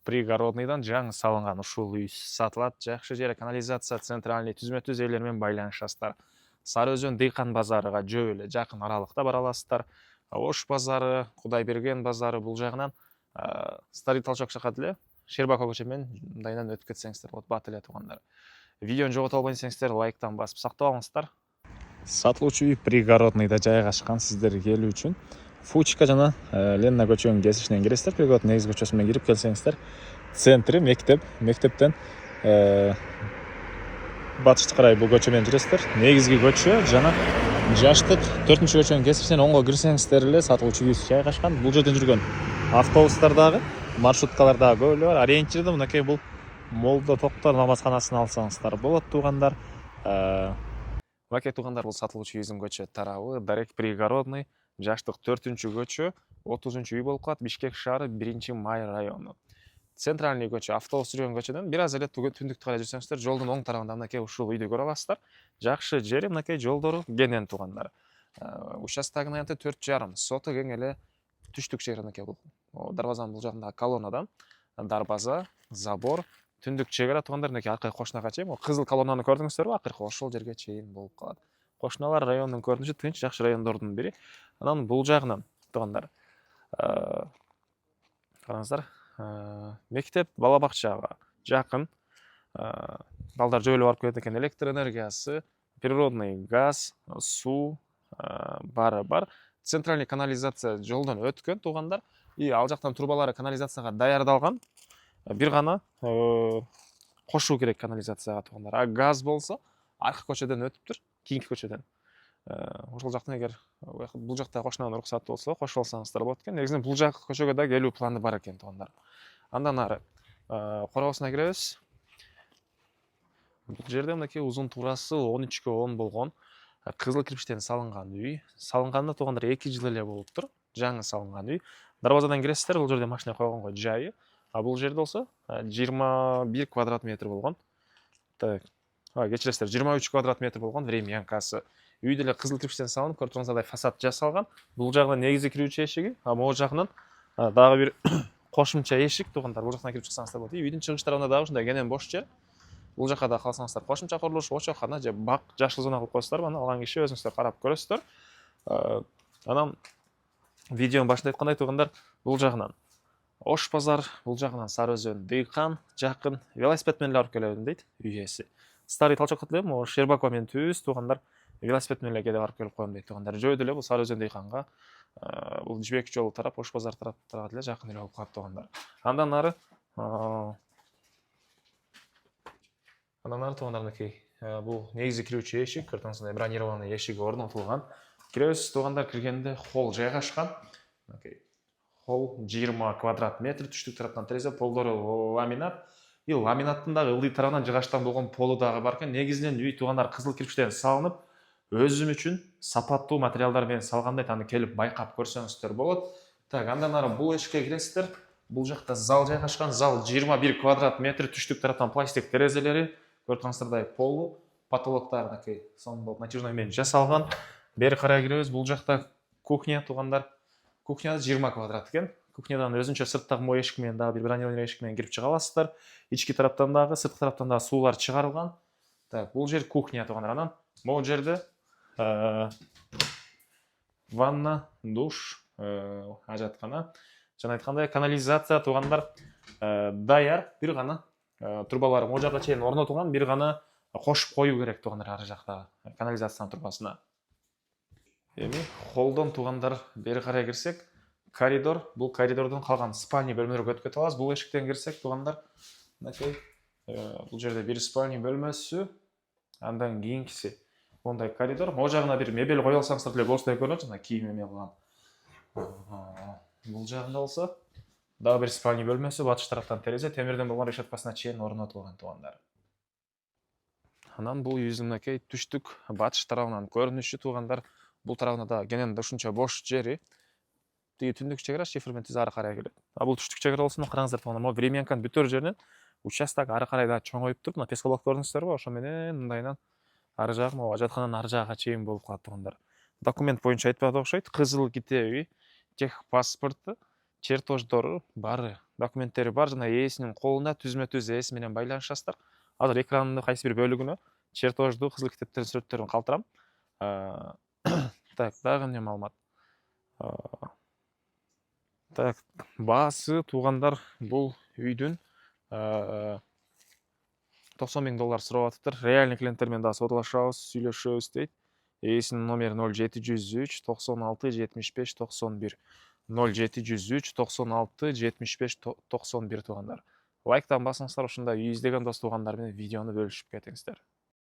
Пригородныйдан жаңы салынган ушул үй сатылат. Жакшы жери канализация центральный түзмө-түз элер менен байланышасыздар. Сары Өзөн дыйкан базарыга жөө эле жакын аралыкта бара аласыздар. Ош базары, Кудайберген базары бул жагынан Старый Толчок жака деле Щербаков көчө менен мындайынан өтүп кетсеңиздер болот, бат эле туугандар. Видеону жогото албай десеңиздер, лайктан басып сактап алыңыздар. Сатылуучу үй Пригородныйда жайгашкан. Сиздер келүү үчүн Фучка жана Ленина көчөнүн кесишинен киресиздер. Пригород негизги көчөсү менен кирип келсеңиздер, центри мектептен батышка карай бул көчө менен жүрөсүздөр. Негизги көчө жана Жаштык 4-көчөнүн кесишинен оңго кирсеңиздер эле сатылуучу үй жайгашкан. Бул жерден жүргөн автобустар дагы, маршруткалар дагы көп эле бар. Ориентирде мынакей бул молдо токтор намазканасын алсаңыздар болот туугандар. Мынакей туугандар, бул сатылуучу үйүбүздүн көчө тарабы Дарек Пригородный, Жаштык 4-көчө, 30-үй болуп калат. Бишкек шаары 1-Май району. Центральный көчө, автобус жүргөн көчөдөн бир аз эле түндүктү карай жүрсөңүздөр, жолдун оң тарабында мынакей ушул үйдү көрө аласыздар. Жакшы жери мынакей жолдору кенен туугандар. Участогунун аянты 4,5, соту кең эле түштүк чегара мынакей бул. Дарбазанын бул жагында колоннадан дарбаза, забор, түндүк чегара туугандар мынакей аркы кошунага чейин. Кызыл колоннаны көрдүңүздөрбү? Акыркы ошол жерге чейин болуп калат. Кошуналар районунун көрүнүшү тынч, жакшы райондордун бири. Анан бул жагынан туугандар, караңыздар, мектеп, бала бакчага жакын. Балдар жөө эле барып келет экен. Электр энергиясы, природный газ, суу бары бар. Центральный канализация жолдон өткөн туугандар. И ал жактан трубалары канализацияга даярдалган. Бир гана кошуу керек канализацияга туугандар. А газ болсо аркы көчөдөн өтүптүр, кийинки көчөдөн. Ошол жактан эгер бул жакта кошунан уруксат болсо кошуп алсаңыздар болот экен. Негизинен бул жак көчөгө да келүү планы бар экен туугандар. Андан ары коробосуна киребиз. Бул жерде мынакей узун туурасы 13/10 болгон кызыл кирпичтен салынган үй. Салынганына туугандар 2 жыл эле болуптур. Жаңы салынган үй. Дарбазадан киресиздер, бул жерде машина койгонго жайы. А бул жерде болсо 21 квадрат метр болгон. Так. Кечиресиздер, 23 квадрат метр болгон времянкасы. Үй деле кызыл кирпичтен салынып, көрүп тургансыздардай фасад жасалган. Бул жагынан негизги кирүүчү эшиги, а могу жагынан дагы бир кошумча эшик туугандар. Бул жактан кирип чыксаңыздар болот. Үйдүн чыгыш тарабында дагы ушундай кенен бош жер. Бул жака да калсаңыздар кошумча курулуш, очокхана же бак, жашыл зона кылып коесуздар. Аны алган киши өзүңүздөр карап көрөсүздөр. Анан видеонун башында айткандай туугандар, бул жагынан Ош базар, бул жагынан Сары Өзөн дыйкан жакын. Велосипед менен алып келебин дейт үй ээси. Старый Толчокко деле могу Щербаков менен түз туугандар. Велосипед менен эле кээде барып келип коем дейт туугандар. Жөө деле бул Сары Өзөн дыйканга бул Жибек жолу тарап, Ош базар тараптарга деле жакын эле болуп калат туугандар. Андан ары туугандар мынакей бул негизги кирүүчү эшик, көрдүңүздөр, бронированный эшиги орнотулган. Киребиз туугандар, киргенде холл жайгашкан. Мынакей холл 20 квадрат метр, түштүк тараптан терезе, полдору ламинат. И ламинаттын дагы ылдый тарабынан жыгачтан болгон полу дагы бар экен. Негизинен үй туугандар кызыл кирпичтен салынып, өзүм үчүн сапаттуу материалдар менен салгандай, аны келип байкап көрсөңүздөр болот. Так, андан ары бул эшикке киресиздер. Бул жакта зал жайгашкан. Зал 21 квадрат метр, түштүк тараптан пластик терезелери, көрүп тургансыздардай полу, потолоктор мынакей сонун натяжной менен жасалган. Бери карай киребиз. Бул жакта кухня туугандар. Кухня 20 квадрат экен. Кухнядан өзүнчө сырттагы мой эшик менен дагы бир бронированный эшик менен кирип чыга аласыздар. Ички тараптан дагы, сырткы тараптан дагы суулар чыгарылган. Так, бул жер кухня туугандар. Анан могу жерде ванна, душ, ажаткана. Жана айткандай канализация туугандар даяр. Бир гана трубалары могу жака чейин орнотулган, бир гана кошуп коюу керек туугандар ары жакта канализациянын трубасына. Эми холлдон туугандар бери карай кирсек, коридор, бул коридордон калган спальный бөлмөлөргө өтүп кетип алабыз. Бул эшиктен кирсек туугандар, мынакей бул жерде бир спальный бөлмөсү, андан кийинкиси мондай коридор. Могу жагына бир мебель кое алсаңыздар деле болсо көрүнөт, жана кийим эме кылган. Бул жагында болсо дагы бир спальный бөлмөсү, батыш тараптан терезе, темирден болгон решеткасына чейин орнотулган туугандар. Анан бул үйүбүздүн мынакей түштүк батыш тарабынан көрүнүшү туугандар. Бул тарабында да кенен ушунча бош жери. Тиги түндүк чегара шифр менен түз ары карай келет. А бул түштүк чегара болсо караңыздар туугандар, могу времянканын бүтөр жеринен участок ары карай да чоңоюп туруп, мына пескалок көрдүңүздөрбү? Ошо менен мындайынан ары жагы могу ажаткананын ары жагына чейин болуп калат туугандар. Документ боюнча айтпады окшойт. Кызыл китеби, тех паспорту, чертождору бары документтери бар, жана ээсинин колунда түзмө-түз ээси менен байланышасыздар. Азыр экранымдын кайсы бир бөлүгүнө чертожду, кызыл китептин сүрөттөрүн калтырам. Так, дагы эмне маалымат? Так, баасы туугандар бул үйдүн $90.000 сурап атыптыр. Реальный клиенттер менен дагы саудалашабыз, сүйлөшөбүз дейт. Ээсинин номери 0703 96 75 91. 0703 96 75 91 туугандар. Лайктан басыңыздар, ушундай үй издеген дос туугандар менен видеону бөлүшүп кетиңиздер.